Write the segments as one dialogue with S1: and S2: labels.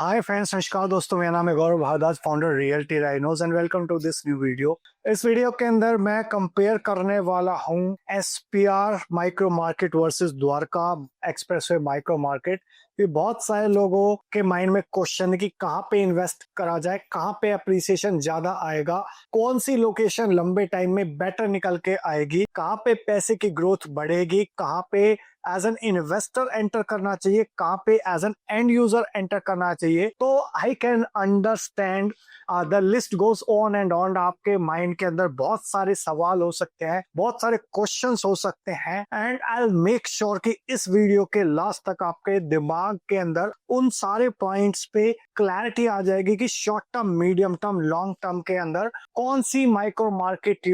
S1: Hi friends, नमस्कार दोस्तों। मेरा नाम है Gaurav Bhardwaj, founder Realty Rhinos and welcome to this new video. इस वीडियो के अंदर मैं कंपेयर करने वाला हूं SPR micro market versus Dwarka expressway micro market. ये बहुत सारे लोगों के माइंड में क्वेश्चन है कि कहाँ पे इन्वेस्ट करा जाए, कहाँ पे अप्रिसिएशन ज्यादा आएगा, कौन सी लोकेशन लंबे टाइम में बेटर निकल के आएगी, कहाँ पे पैसे की ग्रोथ बढ़ेगी, कहाँ पे एज एन इन्वेस्टर एंटर करना चाहिए, कहाँ पे as an end user enter करना चाहिए। तो I can understand the list goes on and on. आपके माइंड के अंदर बहुत सारे सवाल हो सकते हैं, बहुत सारे क्वेश्चंस हो सकते हैं and I will make sure कि इस वीडियो के लास्ट तक आपके दिमाग के अंदर उन सारे पॉइंट्स पे क्लैरिटी आ जाएगी कि short term, medium term, long term के अंदर कौन सी माइक्रो मार्केट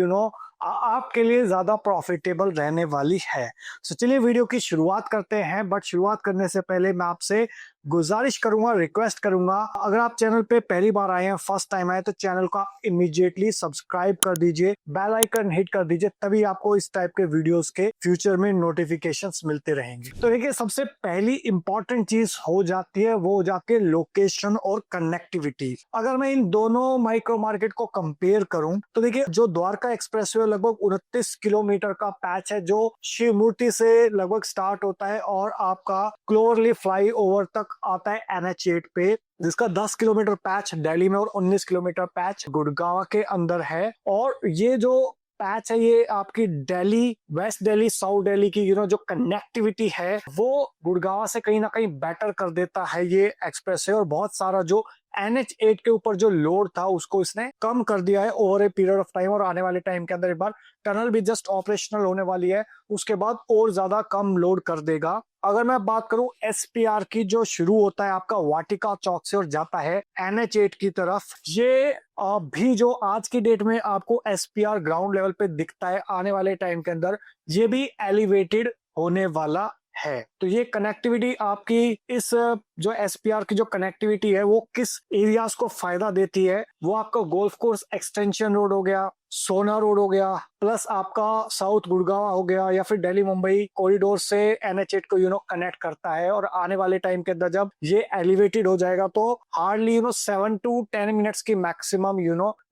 S1: आपके लिए ज्यादा प्रॉफिटेबल रहने वाली है। तो चलिए वीडियो की शुरुआत करते हैं। बट शुरुआत करने से पहले मैं आपसे गुजारिश करूंगा, रिक्वेस्ट करूंगा, अगर आप चैनल पे पहली बार आए हैं, फर्स्ट टाइम आए, तो चैनल को इमीडिएटली सब्सक्राइब कर दीजिए, बेल आइकन हिट कर दीजिए, तभी आपको इस टाइप के वीडियोस के फ्यूचर में नोटिफिकेशंस मिलते रहेंगे। तो देखिए, सबसे पहली इंपॉर्टेंट चीज हो जाती है, वो हो जाती है लोकेशन और कनेक्टिविटी। अगर मैं इन दोनों माइक्रो मार्केट को कंपेयर करूं तो देखिए, जो द्वारका एक्सप्रेसवे लगभग 29 किलोमीटर का पैच है, जो शिव मूर्ति से लगभग स्टार्ट होता है और आपका क्लोवरली फ्लाई ओवर तक आता है NH8 पे, जिसका 10 किलोमीटर पैच दिल्ली में और 19 किलोमीटर पैच गुड़गांव के अंदर है। और ये जो पैच है, ये आपकी दिल्ली, वेस्ट दिल्ली, साउथ दिल्ली की जो कनेक्टिविटी है, वो गुड़गांव से कहीं ना कहीं बेटर कर देता है ये एक्सप्रेस है। और बहुत सारा जो NH8 के ऊपर जो लोड था, उसको इसने कम कर दिया है over a period of time. और आने वाले टाइम के अंदर एक बार टनल भी जस्ट ऑपरेशनल होने वाली है, उसके बाद और ज्यादा कम लोड कर देगा। अगर मैं बात करूं SPR की, जो शुरू होता है आपका वाटिका चौक से और जाता है NH8 की तरफ, ये भी जो आज की डेट में आपको SPR ग्राउंड लेवल पे दिखता है, आने वाले टाइम के अंदर ये भी एलिवेटेड होने वाला है। तो ये कनेक्टिविटी आपकी, इस जो SPR की जो कनेक्टिविटी है, वो किस एरियाज को फायदा देती है, वो आपका गोल्फ कोर्स एक्सटेंशन रोड हो गया, सोना रोड हो गया, प्लस आपका साउथ गुड़गांव हो गया, या फिर दिल्ली मुंबई कॉरिडोर से NH8 को कनेक्ट करता है। और आने वाले टाइम के अंदर जब ये एलिवेटेड हो जाएगा तो हार्डली 7 to 10 मिनट्स की मैक्सिमम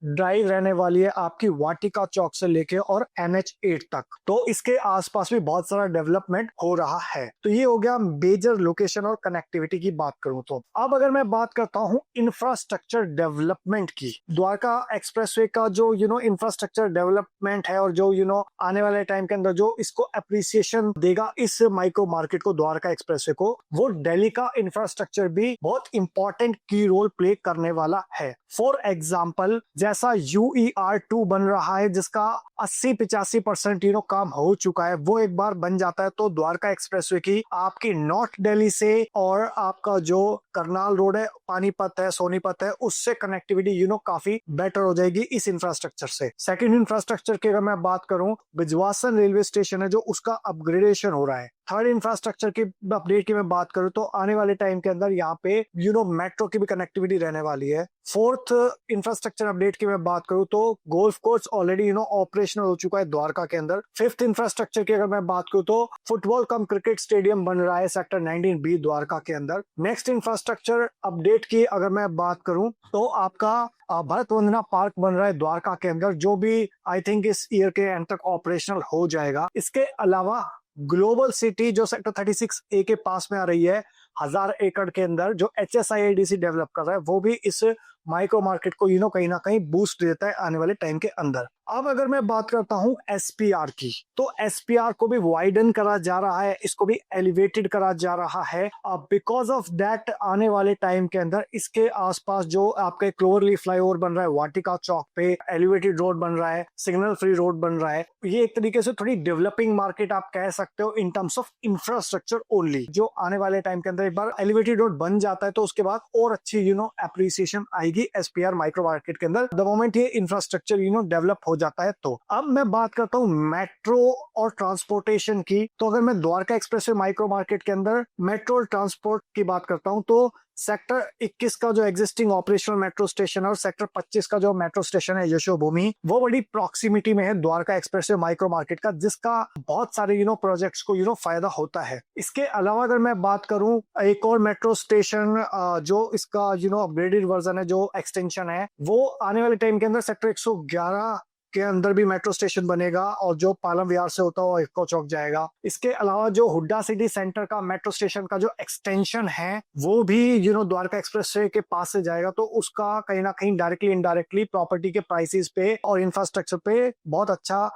S1: ड्राइव रहने वाली है आपकी वाटिका चौक से लेके और NH8 तक। तो इसके आसपास भी बहुत सारा डेवलपमेंट हो रहा है। तो ये हो गया मेजर लोकेशन और कनेक्टिविटी की बात करूं तो। अब अगर मैं बात करता हूं इंफ्रास्ट्रक्चर डेवलपमेंट की, द्वारका एक्सप्रेसवे का जो इंफ्रास्ट्रक्चर डेवलपमेंट है और जो आने वाले टाइम के अंदर जो इसको अप्रिसिएशन देगा इस माइक्रो मार्केट को, द्वारका एक्सप्रेसवे को, वो दिल्ली का इंफ्रास्ट्रक्चर भी बहुत इंपॉर्टेंट की रोल प्ले करने वाला है। फॉर एग्जाम्पल, जैसा UER2 बन रहा है, जिसका 80-85% काम हो चुका है, वो एक बार बन जाता है तो द्वारका एक्सप्रेसवे की आपकी नॉर्थ दिल्ली से और आपका जो करनाल रोड है, पानीपत है, सोनीपत है, उससे कनेक्टिविटी काफी बेटर हो जाएगी इस इंफ्रास्ट्रक्चर से। सेकंड इंफ्रास्ट्रक्चर की अगर मैं बात करूं, बिजवासन रेलवे स्टेशन है जो उसका अपग्रेडेशन हो रहा है। थर्ड इंफ्रास्ट्रक्चर की अपडेट की मैं बात करूं तो आने वाले टाइम के अंदर यहाँ पे मेट्रो की भी कनेक्टिविटी रहने वाली है। फोर्थ इंफ्रास्ट्रक्चर अपडेट की मैं बात करूं तो गोल्फ कोर्स ऑलरेडी ऑपरेशनल हो चुका है द्वारका के अंदर। फिफ्थ इंफ्रास्ट्रक्चर की अगर मैं बात करूं तो फुटबॉल कम क्रिकेट स्टेडियम बन रहा है सेक्टर 19B द्वारका के अंदर। नेक्स्ट इंफ्रास्ट्रक्चर अपडेट की अगर मैं बात करूं तो आपका भारत वंदना पार्क बन रहा है द्वारका के अंदर, जो भी आई थिंक इस ईयर के एंड तक ऑपरेशनल हो जाएगा। इसके अलावा ग्लोबल सिटी जो सेक्टर 36A के पास में आ रही है, 1000 एकड़ के अंदर, जो HSIIDC डेवलप कर रहा है, वो भी इस माइक्रो मार्केट को कहीं ना कहीं बूस्ट देता है आने वाले टाइम के अंदर। अब अगर मैं बात करता हूं SPR की, तो SPR को भी वाइडन करा जा रहा है, इसको भी एलिवेटेड करा जा रहा है। बिकॉज ऑफ दैट आने वाले टाइम के अंदर इसके आसपास जो आपके क्लोवरली फ्लाईओवर बन रहा है, वाटिका चौक पे एलिवेटेड रोड बन रहा है, सिग्नल फ्री रोड बन रहा है। ये एक तरीके से थोड़ी डेवलपिंग मार्केट आप कह सकते हो इन टर्म्स ऑफ इंफ्रास्ट्रक्चर ओनली। जो आने वाले टाइम के अंदर एक बार एलिवेटेड रोड बन जाता है तो उसके बाद और अच्छी एप्रिसिएशन आएगी SPR माइक्रो मार्केट के अंदर, द मोमेंट ये इंफ्रास्ट्रक्चर डेवलप हो जाता है। तो अब मैं बात करता हूं मेट्रो और ट्रांसपोर्टेशन की। तो अगर मैं द्वारका एक्सप्रेसवे माइक्रो मार्केट के अंदर मेट्रो और ट्रांसपोर्ट की बात करता हूं तो सेक्टर 21 का जो एग्जिस्टिंग ऑपरेशनल मेट्रो स्टेशन और सेक्टर 25 का जो मेट्रो स्टेशन है यशोभूमि, वो बड़ी प्रॉक्सिमिटी में है Dwarka express way micro market का, जिसका बहुत सारे प्रोजेक्ट्स को फायदा होता है। इसके अलावा अगर मैं बात करूं एक और मेट्रो स्टेशन जो इसका अपग्रेडेड वर्जन है, जो एक्सटेंशन है, वो आने वाले टाइम के अंदर सेक्टर 111 के अंदर भी मेट्रो स्टेशन बनेगा और जो पालम विहार से होता हुआ इको चौक जाएगा। इसके अलावा जो हुड्डा सिटी सेंटर का मेट्रो स्टेशन का जो एक्सटेंशन है वो भी द्वारका एक्सप्रेस वे के पास से जाएगा, तो उसका कहीं ना कहीं डायरेक्टली इनडायरेक्टली प्रॉपर्टी के प्राइसेस पे और इंफ्रास्ट्रक्चर पे बहुत अच्छा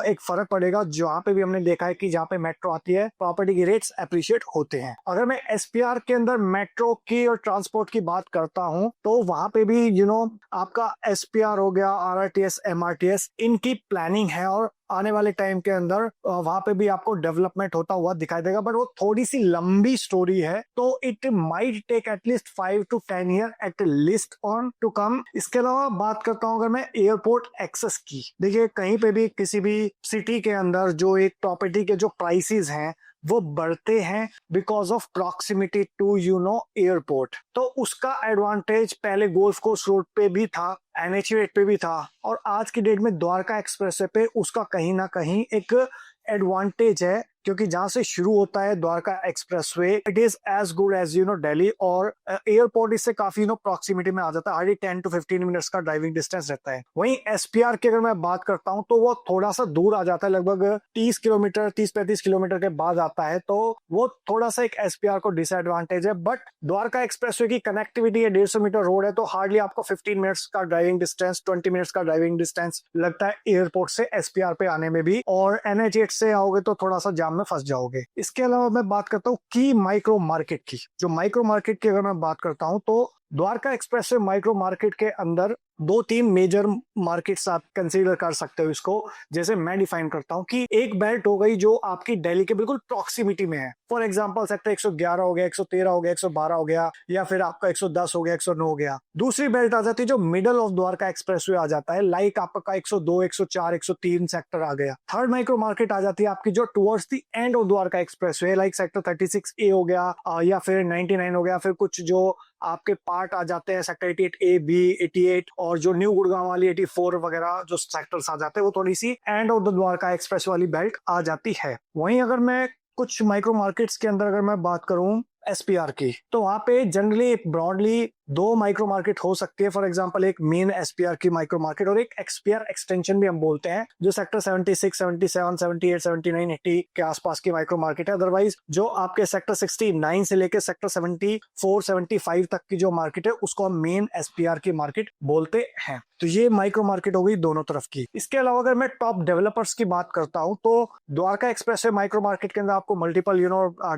S1: एक फर्क पड़ेगा। जहाँ पे भी हमने देखा है कि जहाँ पे मेट्रो आती है प्रॉपर्टी के रेट्स अप्रिशिएट होते हैं। अगर मैं एसपीआर के अंदर मेट्रो की और ट्रांसपोर्ट की बात करता हूँ तो वहां पे भी आपका एसपीआर हो गया, आरआरटीएस, एमआरटीएस, इनकी प्लानिंग है और आने वाले टाइम के अंदर वहां पे भी आपको डेवलपमेंट होता हुआ दिखाई देगा, बट वो थोड़ी सी लंबी स्टोरी है, तो it might take at least 5 to 10 year at least on to come. इसके अलावा बात करता हूं अगर मैं एयरपोर्ट एक्सेस की, देखिए कहीं पे भी किसी भी सिटी के अंदर जो एक प्रॉपर्टी के जो प्राइसेस हैं वो बढ़ते हैं because of proximity to airport. तो उसका एडवांटेज पहले गोल्फ कोर्स रोड पे भी था, NH8 पे भी था, और आज की डेट में द्वारका एक्सप्रेसवे पे उसका कहीं ना कहीं एक एडवांटेज है, क्योंकि जहां से शुरू होता है Dwarka expressway, it is as good as Delhi, और एयरपोर्ट इससे काफी प्रॉक्सिमिटी में आ जाता है, हार्डली 10 to 15 मिनट्स का ड्राइविंग डिस्टेंस रहता है। वहीं एसपीआर की अगर मैं बात करता हूं तो वो थोड़ा सा दूर आ जाता है, लगभग 30-35 किलोमीटर के बाद आता है, तो वो थोड़ा सा एक एसपीआर को डिसएडवांटेज है। बट द्वारका एक्सप्रेसवे की कनेक्टिविटी है, 150 मीटर रोड है, तो हार्डली आपको 15 मिनट्स का ड्राइविंग डिस्टेंस, 20 मिनट्स का ड्राइविंग डिस्टेंस लगता है एयरपोर्ट से एसपीआर पे आने में भी, और NH8 से आओगे तो थोड़ा सा जाम में फंस जाओगे। इसके अलावा मैं बात करता हूँ की माइक्रो मार्केट की। जो माइक्रो मार्केट की अगर मैं बात करता हूँ तो द्वारका एक्सप्रेसवे माइक्रो मार्केट के अंदर 2-3 मेजर मार्केट्स आप कंसीडर कर सकते हो इसको। जैसे मैं डिफाइन करता हूँ कि एक बेल्ट हो गई जो आपकी दिल्ली के बिल्कुल प्रॉक्सिमिटी में है, फॉर एग्जांपल सेक्टर 111 हो गया, 113 हो गया, 112 हो गया, या फिर आपका 110 हो गया, 109 हो गया। दूसरी बेल्ट आ जाती है जो मिडल ऑफ द्वारका एक्सप्रेसवे आ जाता है, लाइक आपका 102, 104, 103 सेक्टर आ गया। थर्ड माइक्रो मार्केट आ जाती है आपकी जो towards the end of Dwarka expressway, like sector 36A हो गया, या फिर 99 हो गया, फिर कुछ जो आपके पार्ट आ जाते हैं सेक्टर 88A, B, 88, और जो न्यू गुड़गांव वाली 84 वगैरह जो सेक्टर्स आ जाते हैं, वो थोड़ी सी end of the Dwarka express वाली बेल्ट आ जाती है। वहीं अगर मैं कुछ माइक्रो मार्केट्स के अंदर अगर मैं बात करूं एसपीआर की, तो वहां पे जनरली ब्रॉडली 2 माइक्रो मार्केट हो सकती है। फॉर एग्जांपल एक मेन एसपीआर की माइक्रो मार्केट और एक एक्सपीआर एक्सटेंशन भी हम बोलते हैं, जो सेक्टर 76, 77, 78, 79, 80 के आसपास की माइक्रो मार्केट है। अदरवाइज जो आपके सेक्टर 69 से लेकर सेक्टर 74, 75 तक की जो मार्केट है उसको हम मेन एसपीआर की मार्केट बोलते हैं। तो ये माइक्रो मार्केट हो गई दोनों तरफ की। इसके अलावा अगर मैं टॉप डेवलपर्स की बात करता हूं तो द्वारका एक्सप्रेसवे माइक्रो मार्केट के अंदर आपको मल्टीपल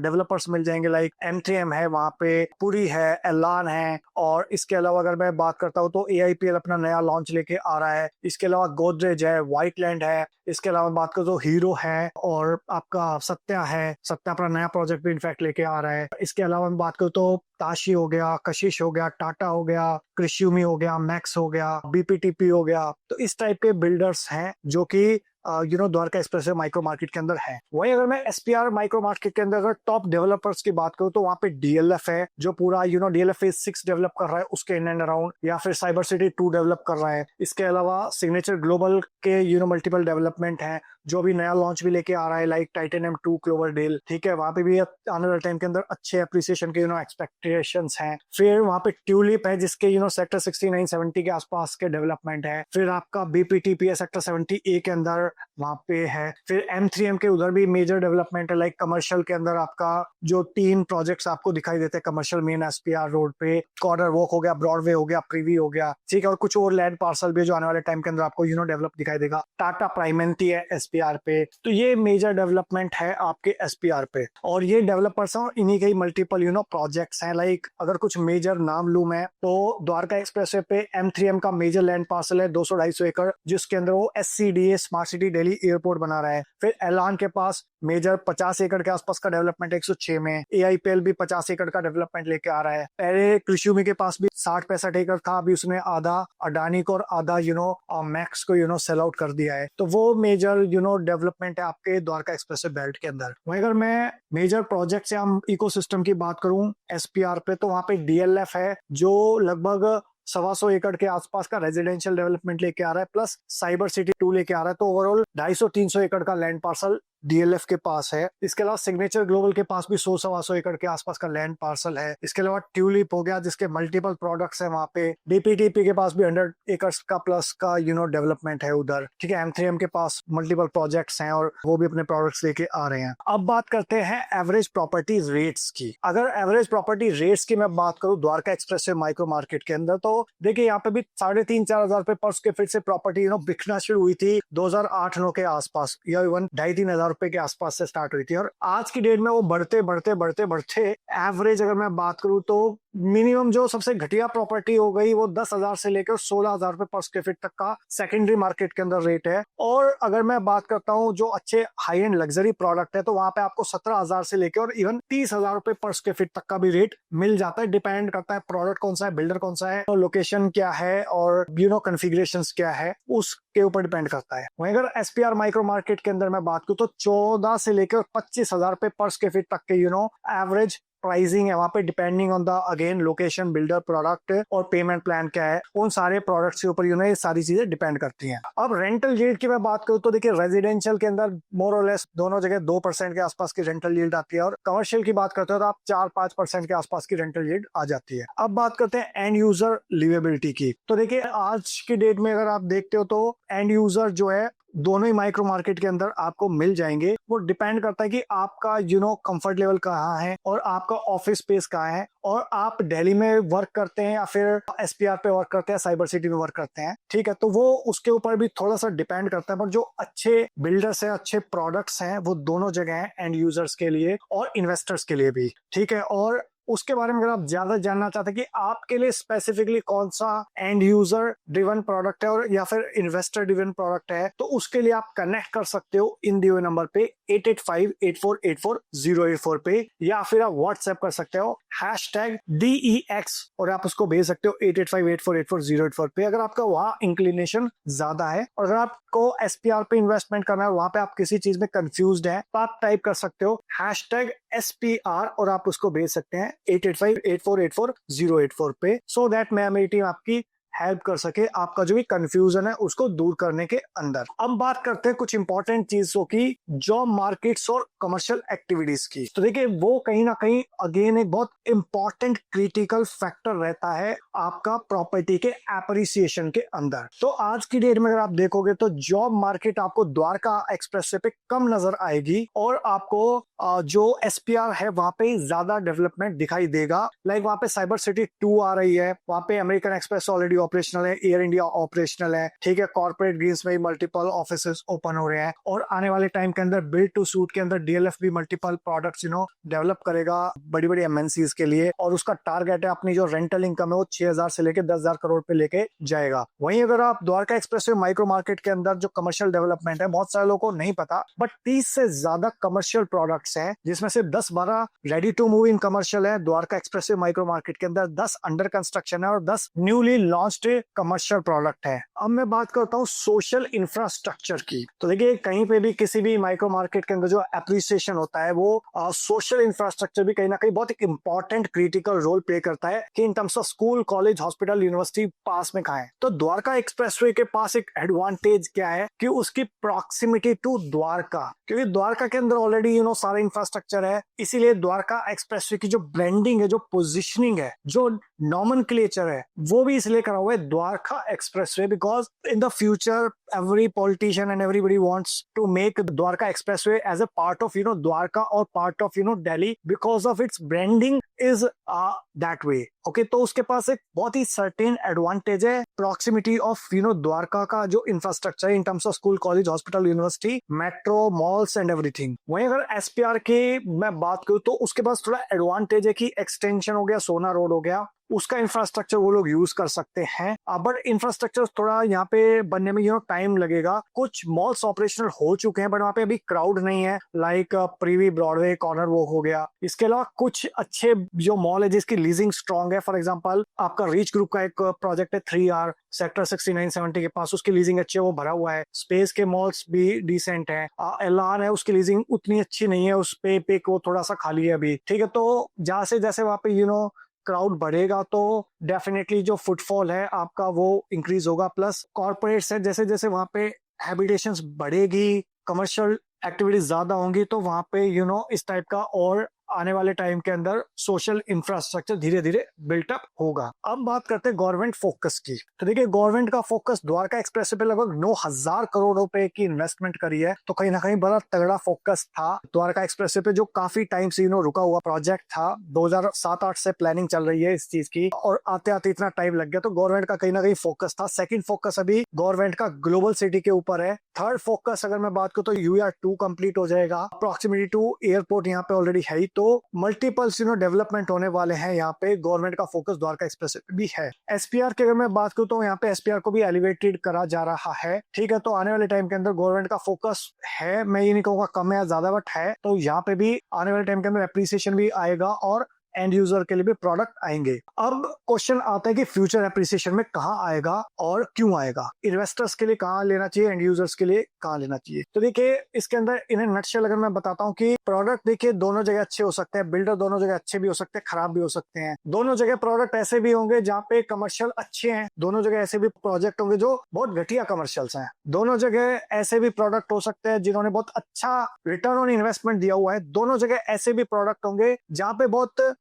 S1: डेवलपर्स मिल जाएंगे, लाइक M3M है, वहां पे पुरी है, एलान है, और इसके अलावा अगर मैं बात करता हूँ तो AIPL अपना नया लॉन्च लेके आ रहा है। इसके अलावा गोदरेज है, व्हाइटलैंड है, इसके अलावा बात करो तो हीरो है, और आपका सत्या है, सत्या अपना नया प्रोजेक्ट भी इनफैक्ट लेके आ रहा है। इसके अलावा मैं बात करूँ तो ताशी हो गया, कशिश हो गया, टाटा हो गया, कृष्युमी हो गया, मैक्स हो गया, BPTP हो गया। तो इस टाइप के बिल्डर्स हैं जो कि द्वारका एक्सप्रेसवे माइक्रो मार्केट के अंदर है। वहीं अगर मैं एसपीआर माइक्रो मार्केट के अंदर अगर टॉप डेवलपर्स की बात करूं तो वहां पे DLF है, जो पूरा DLF फेज 6 डेवलप कर रहा है उसके इन एंड अराउंड, या फिर साइबर सिटी 2 डेवलप कर रहा है। इसके अलावा सिग्नेचर ग्लोबल के मल्टीपल डेवलपमेंट है, जो भी नया लॉन्च भी लेके आ रहा है, लाइक टाइटेनियम 2 क्लोवरडेल, ठीक है, वहां पे भी आने वाले टाइम के अंदर अच्छे अप्रिसिएशन के एक्सपेक्टेशंस हैं। फिर वहां पे ट्यूलिप है जिसके सेक्टर 69, 70 के आसपास के डेवलपमेंट है। फिर आपका BPTP है सेक्टर 70A के अंदर, वहां पे है। फिर M3M के उधर भी मेजर डेवलपमेंट है, लाइक कमर्शियल के अंदर आपका जो 3 प्रोजेक्ट्स आपको दिखाई देते हैं कमर्शियल मेन एसपीआर रोड पे, कॉर्नर वॉक हो गया, ब्रॉडवे हो गया, प्रीवी हो गया, ठीक है, और कुछ और लैंड पार्सल भी जो आने वाले टाइम के अंदर आपको डेवलप दिखाई देगा। टाटा प्राइमेंटी है एसपीआर पे। तो ये मेजर डेवलपमेंट है आपके एसपीआर पे, और ये डेवलपर्स हैं और इन्हीं के ही मल्टीपल प्रोजेक्ट्स हैं। लाइक अगर कुछ मेजर नाम लूं मैं तो द्वारका एक्सप्रेसवे पे M3M का मेजर लैंड पार्सल है 200-250 एकड़, जिसके अंदर वो SCDA smart city Delhi Delhi airport बना रहा है। फिर एलान के पास मेजर 50 एकड़ के आसपास का डेवलपमेंट 106 में, AIPL भी 50 एकड़ का डेवलपमेंट लेके आ रहा है। पहले कृषि के पास भी 60-65 एकड़ था, अभी उसने आधा अडानी को और आधा मैक्स को सेल आउट कर दिया है। तो वो मेजर डेवलपमेंट है आपके द्वारका एक्सप्रेसवे बेल्ट के अंदर। वहीं अगर मैं मेजर प्रोजेक्ट से हम इकोसिस्टम की बात करूं SPR पे, तो वहां पे DLF है जो लगभग 125 एकड़ के आसपास का रेजिडेंशियल डेवलपमेंट लेके आ रहा है, प्लस साइबर सिटी 2 लेके आ रहा है। तो ओवरऑल 250-300 एकड़ का लैंड पार्सल DLF के पास है। इसके अलावा सिग्नेचर ग्लोबल के पास भी 100-125 एकड़ के आसपास का लैंड पार्सल है। इसके अलावा ट्यूलिप हो गया जिसके मल्टीपल प्रोडक्ट्स है वहां पे। DPTP के पास भी 100 एकर्स का प्लस का डेवलपमेंट है उधर, ठीक है। M3M के पास मल्टीपल प्रोजेक्ट्स हैं और वो भी अपने प्रोडक्ट्स लेके आ रहे हैं। अब बात करते हैं एवरेज प्रॉपर्टी रेट्स की। अगर एवरेज प्रॉपर्टी रेट्स की मैं बात करूं द्वारका एक्सप्रेसवे माइक्रो मार्केट के अंदर, तो देखिए यहाँ पे भी 3,500-4,000 रुपए पर स्क्वायर फीट से प्रॉपर्टी बिकना शुरू हुई थी 2008-9 के आसपास, या इवन 2,500-3,000 रुपए के आसपास से स्टार्ट हुई थी। और आज की डेट में वो बढ़ते बढ़ते बढ़ते बढ़ते एवरेज अगर मैं बात करूं तो मिनिमम जो सबसे घटिया प्रॉपर्टी हो गई वो 10,000 से लेकर 16,000 रुपए पर स्क्वायर फीट तक का सेकेंडरी मार्केट के अंदर रेट है। और अगर मैं बात करता हूं जो अच्छे हाई एंड लग्जरी प्रोडक्ट है, तो वहां पे आपको 17,000 से लेकर और इवन 30,000 रुपए पर स्क्वायर फीट तक का भी रेट मिल जाता है। डिपेंड करता है प्रोडक्ट कौन सा है, बिल्डर कौन सा है, तो लोकेशन क्या है और कॉन्फ़िगरेशंस क्या है, उसके ऊपर डिपेंड करता है। वहीं अगर SPR माइक्रो मार्केट के अंदर मैं बात करूं तो 14 से लेकर 25,000 रुपए पर स्क्वायर फीट तक के एवरेज प्राइसिंग है वहां पे, depending on the again location, builder, product और पेमेंट प्लान क्या है, उन सारे प्रोडक्ट्स के ऊपर ये सारी चीजें डिपेंड करती हैं। अब रेंटल यील्ड की मैं बात करूं तो देखिए रेजिडेंशियल के अंदर मोर और लेस दोनों जगह 2% के आसपास की रेंटल यील्ड आती है, और कमर्शियल की बात करते हो तो आप 4-5% के आसपास की रेंटल यील्ड आ जाती है। अब बात करते हैं एंड यूजर लिवेबिलिटी की। तो देखिए आज की डेट में अगर आप देखते हो तो एंड यूजर जो है दोनों ही माइक्रो मार्केट के अंदर आपको मिल जाएंगे। वो डिपेंड करता है कि आपका कंफर्ट लेवल कहाँ है और आपका ऑफिस स्पेस कहाँ है, और आप दिल्ली में वर्क करते हैं या फिर SPR पे वर्क करते हैं, साइबर सिटी में वर्क करते हैं, ठीक है। तो वो उसके ऊपर भी थोड़ा सा डिपेंड करता है। पर जो अच्छे बिल्डर्स हैं, अच्छे प्रोडक्ट्स हैं, वो दोनों जगह हैं, एंड यूजर्स के लिए और इन्वेस्टर्स के लिए भी, ठीक है। और उसके बारे में अगर आप ज्यादा जानना चाहते हैं कि आपके लिए स्पेसिफिकली कौन सा एंड यूजर ड्रिवन प्रोडक्ट है और या फिर इन्वेस्टर ड्रिवन प्रोडक्ट है, तो उसके लिए आप कनेक्ट कर सकते हो इन दिए हुए नंबर पे 8858484084 पे, या फिर आप व्हाट्सएप कर सकते हो #DEX और आप उसको भेज सकते हो 8858484084 पे, अगर आपका वहां इंक्लिनेशन ज्यादा है। और अगर आपको SPR पे इन्वेस्टमेंट करना है, वहां पे आप किसी चीज में कंफ्यूज्ड है, तो आप टाइप कर सकते हो #SPR और आप उसको भेज सकते हैं 8858484084 पे, सो दैट मैं मेरी टीम आपकी हेल्प कर सके आपका जो भी कंफ्यूजन है उसको दूर करने के अंदर। अब बात करते हैं कुछ इंपॉर्टेंट चीजों की, जॉब मार्केट्स और कमर्शियल एक्टिविटीज की। तो देखिए वो कहीं ना कहीं अगेन एक बहुत इंपॉर्टेंट क्रिटिकल फैक्टर रहता है आपका प्रॉपर्टी के एप्रिसिएशन के अंदर। तो आज की डेट में अगर आप देखोगे तो जॉब मार्केट आपको द्वारका एक्सप्रेसवे पे कम नजर आएगी, और आपको जो SPR है वहां पे ज्यादा डेवलपमेंट दिखाई देगा। लाइक वहां पे साइबर सिटी 2 आ रही है, वहां पे अमेरिकन एक्सप्रेस ऑलरेडी ऑपरेशनल है, एयर इंडिया ऑपरेशनल है, ठीक है। कॉर्पोरेट ग्रीन्स में मल्टीपल ऑफिसेस ओपन हो रहे हैं, और आने वाले टाइम के अंदर बिल्ड टू सूट के अंदर DLF भी मल्टीपल प्रोडक्ट्स डेवलप करेगा बड़ी बड़ी MNCs के लिए, और उसका टारगेट है अपनी जो रेंटल इनकम है वो 6,000 से लेकर 10,000 करोड़ पे लेके जाएगा। वहीं अगर आप द्वारका एक्सप्रेसवे माइक्रो मार्केट के अंदर जो कमर्शियल डेवलपमेंट है, बहुत सारे लोगों को नहीं पता, बट 30 से ज्यादा कमर्शियल प्रोडक्ट्स हैं, जिसमें से 10-12 ready to move in commercial है द्वारका एक्सप्रेसवे माइक्रो मार्केट के अंदर, 10 अंडर कंस्ट्रक्शन है और 10 न्यूली लॉन्च्ड कमर्शियल प्रोडक्ट है। अब मैं बात करता हूँ सोशल इंफ्रास्ट्रक्चर की। तो देखिए कहीं पे भी किसी भी माइक्रो मार्केट के अंदर जो एप्रिसिएशन होता है वो सोशल इंफ्रास्ट्रक्चर भी कहीं ना कहीं बहुत एक इंपॉर्टेंट क्रिटिकल रोल प्ले करता है कि in terms of school, college, hospital, university पास में कहाँ है। तो द्वारका एक्सप्रेसवे के पास एक एडवांटेज क्या है कि उसकी प्रॉक्सिमिटी टू द्वारका, क्योंकि द्वारका के अंदर ऑलरेडी सारा इंफ्रास्ट्रक्चर है, इसीलिए द्वारका एक्सप्रेसवे की जो ब्रांडिंग है, जो पोजिशनिंग है, जो नॉमेनक्लेचर है, वो भी इसलिए करा हुआ है Dwarka expressway, because in the future every politician and everybody wants to make Dwarka Expressway as a part of Dwarka or part of Delhi because of its branding is that way. Okay, तो उसके पास एक बहुत ही certain advantage है proximity of Dwarka का जो infrastructure in terms of school, college, hospital, university, metro, malls and everything. वहीं अगर SPR की मैं बात करूं तो उसके पास थोड़ा एडवांटेज है कि एक्सटेंशन हो गया, सोना रोड हो गया, उसका इंफ्रास्ट्रक्चर वो लोग यूज कर सकते हैं। बट इंफ्रास्ट्रक्चर थोड़ा यहाँ पे बनने में टाइम लगेगा। कुछ मॉल्स ऑपरेशनल हो चुके हैं बट वहाँ पे अभी क्राउड नहीं है, like Privi, Broadway, corner walk हो गया। इसके अलावा कुछ अच्छे जो मॉल है जिसकी लीजिंग स्ट्रांग है, फॉर एग्जांपल आपका रीच ग्रुप का एक प्रोजेक्ट है 3R सेक्टर 6970 के पास, उसकी लीजिंग अच्छी है, वो भरा हुआ है। स्पेस के मॉल्स भी डिसेंट है। LR है, उसकी लीजिंग उतनी अच्छी नहीं है, उस पे वो थोड़ा सा खाली है अभी, ठीक है। तो जहाँ से जैसे वहाँ पे क्राउड बढ़ेगा तो डेफिनेटली जो फुटफॉल है आपका वो इंक्रीज होगा। प्लस कॉर्पोरेट्स है, जैसे जैसे वहाँ पे हैबिटेशंस बढ़ेगी, कमर्शियल एक्टिविटीज ज्यादा होंगी, तो वहां पे इस टाइप का और आने वाले टाइम के अंदर सोशल इंफ्रास्ट्रक्चर धीरे धीरे बिल्टअप होगा। अब बात करते हैं गवर्नमेंट फोकस की। तो देखिए, गवर्नमेंट का फोकस द्वारका एक्सप्रेस पे लगभग 9,000 करोड़ रुपए की इन्वेस्टमेंट करी है, तो कहीं ना कहीं बड़ा तगड़ा फोकस था द्वारका एक्सप्रेस पे, जो काफी टाइम से रुका हुआ प्रोजेक्ट था। 2007-8 से प्लानिंग चल रही है इस चीज की, और आते आते इतना टाइम लग गया, तो गवर्नमेंट का कहीं ना कहीं फोकस था। सेकंड फोकस अभी गवर्नमेंट का ग्लोबल सिटी के ऊपर है। थर्ड फोकस अगर मैं बात करूं तो UR2 कंप्लीट हो जाएगा, अप्रोक्सीमेटली टू एयरपोर्ट यहाँ पे ऑलरेडी है ही, तो मल्टीपल्स डेवलपमेंट होने वाले हैं। यहाँ पे गवर्नमेंट का फोकस द्वारका एक्सप्रेस भी है। SPR की अगर मैं बात करूं तो यहाँ पे SPR को भी एलिवेटेड करा जा रहा है, ठीक है। तो आने वाले टाइम के अंदर गवर्नमेंट का फोकस है, मैं ये नहीं कहूंगा कम है या ज्यादा, बट है। तो यहाँ पे भी आने वाले टाइम के अंदर एप्रिसिएशन भी आएगा और एंड यूजर के लिए भी प्रोडक्ट आएंगे। अब क्वेश्चन आता है कि फ्यूचर एप्रिसिएशन में कहाँ आएगा और क्यों आएगा, इन्वेस्टर्स के लिए कहाँ लेना चाहिए, एंड यूजर्स के लिए कहाँ लेना चाहिए। तो देखिए, इसके अंदर इन नटशेल अगर मैं बताता हूँ कि प्रोडक्ट देखिए दोनों जगह अच्छे हो सकते हैं, बिल्डर दोनों जगह अच्छे भी हो सकते हैं, खराब भी हो सकते हैं। दोनों जगह प्रोडक्ट ऐसे भी होंगे जहाँ पे कमर्शियल अच्छे हैं, दोनों जगह ऐसे भी प्रोजेक्ट होंगे जो बहुत घटिया कमर्शियल्स हैं। दोनों जगह ऐसे भी प्रोडक्ट हो सकते हैं जिन्होंने बहुत अच्छा रिटर्न ऑन इन्वेस्टमेंट दिया हुआ है। दोनों जगह ऐसे भी प्रोडक्ट होंगे जहाँ पे बहुत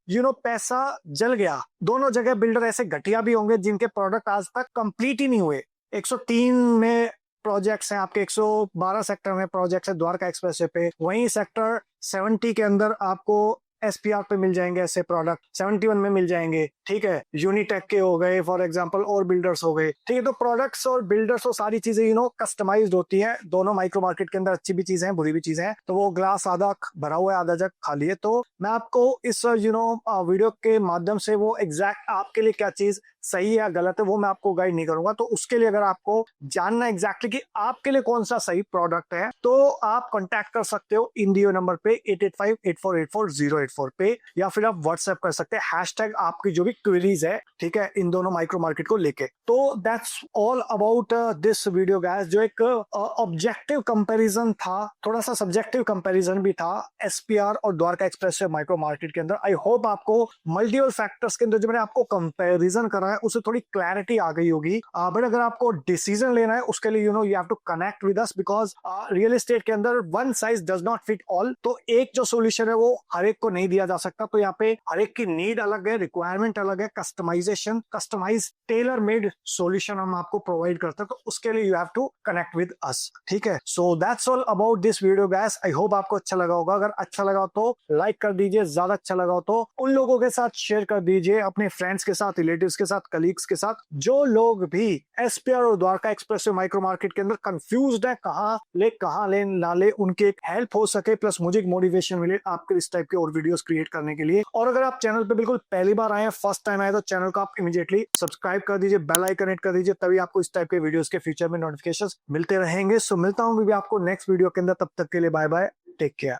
S1: पैसा जल गया। दोनों जगह बिल्डर ऐसे घटिया भी होंगे जिनके प्रोडक्ट आज तक कंप्लीट ही नहीं हुए। 103 में प्रोजेक्ट्स हैं आपके, 112 सेक्टर में प्रोजेक्ट्स है द्वारका एक्सप्रेस पे, वहीं सेक्टर 70 के अंदर आपको SPR पे मिल जाएंगे ऐसे प्रोडक्ट, 71 में मिल जाएंगे, ठीक है। यूनिटेक के हो गए फॉर एग्जांपल, और बिल्डर्स हो गए, ठीक है। तो प्रोडक्ट्स और बिल्डर्स और सारी चीजें कस्टमाइज्ड होती हैं। दोनों माइक्रो मार्केट के अंदर अच्छी भी चीजें हैं, बुरी भी चीजें हैं, तो वो ग्लास आधा भरा हुआ है, आधा जग खाली है। तो मैं आपको इस वीडियो के माध्यम से वो एग्जैक्ट आपके लिए क्या चीज सही है या गलत है वो मैं आपको गाइड नहीं करूंगा। तो उसके लिए अगर आपको जानना एग्जैक्टली कि आपके लिए कौन सा सही प्रोडक्ट है, तो आप कांटेक्ट कर सकते हो इन दियो नंबर पे 8858484084 पे, या फिर आप व्हाट्सएप कर सकते हैं हैशटैग आपकी जो भी क्वेरीज है, ठीक है, इन दोनों माइक्रो मार्केट को लेके। तो that's all about this video guys, जो एक ऑब्जेक्टिव कंपैरिजन था, थोड़ा सा सब्जेक्टिव कंपैरिजन भी था SPR और द्वारका एक्सप्रेस माइक्रो मार्केट के अंदर। आई होप आपको मल्टीपल फैक्टर्स के अंदर जो मैंने आपको कंपैरिजन करा है उससे थोड़ी क्लैरिटी आ गई होगी। बट अगर आपको डिसीजन लेना है उसके लिए you have to connect with us, because real estate के अंदर one size does not fit all. तो एक जो सोल्यूशन है वो हर एक को नहीं दिया जा सकता। तो यहाँ पे हर एक की नीड अलग है, रिक्वायरमेंट अलग है, customization, customize tailor made solution हम आपको प्रोवाइड करते हैं। तो उसके लिए you have to connect with us, ठीक है। So that's all about this video guys. I hope आपको अच्छा लगा होगा। अगर अच्छा लगा तो लाइक कर दीजिए, ज्यादा अच्छा लगा हो तो उन लोगों के साथ शेयर कर दीजिए, अपने फ्रेंड्स के साथ, रिलेटिव्स के साथ, कलीग्स के साथ, जो लोग भी SPR और द्वारका एक्सप्रेस माइक्रो मार्केट के अंदर कंफ्यूज्ड है, कहाँ ले ना ले, उनके एक हेल्प हो सके, प्लस मुझे एक मोटिवेशन मिले आपके इस टाइप के और वीडियोस क्रिएट करने के लिए। और अगर आप चैनल पे बिल्कुल पहली बार आए हैं, फर्स्ट टाइम आए, तो चैनल को आप इमीडिएटली सब्सक्राइब कर दीजिए, बेल आइकन हिट कर दीजिए, तभी आपको इस टाइप के वीडियोस के फ्यूचर में नोटिफिकेशंस मिलते रहेंगे। सो मिलता हूँ भी आपको नेक्स्ट वीडियो के अंदर, तब तक के लिए बाय बाय, टेक केयर।